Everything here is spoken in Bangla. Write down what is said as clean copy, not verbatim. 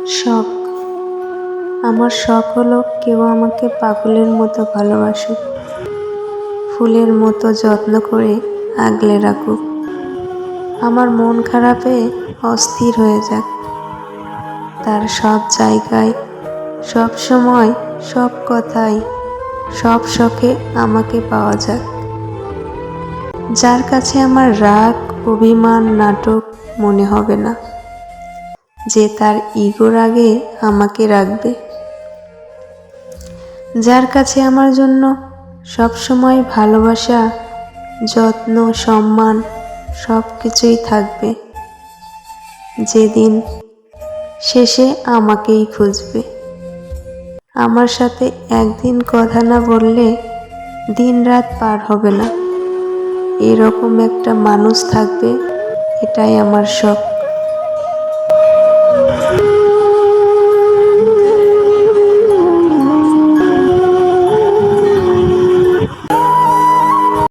শখ। আমার শখ হলো কেউ আমাকে পাগলের মতো ভালোবাসুক, ফুলের মতো যত্ন করে আগলে রাখুক, আমার মন খারাপে অস্থির হয়ে যাক, তার সব জায়গায়, সব সময়, সব কথায়, সব শখে আমাকে পাওয়া যাক। যার কাছে আমার রাগ, অভিমান, নাটক মনে হবে না, যে তার ইগোর আগে আমাকে রাখবে। যার কাছে আমার জন্য সবসময় ভালোবাসা, যত্ন, সম্মান সব কিছুই থাকবে, যেদিন শেষে আমাকেই খুঁজবে। আমার সাথে একদিন কথা না বললে দিন রাত পার হবে না, এরকম একটা মানুষ থাকবে, এটাই আমার শখ।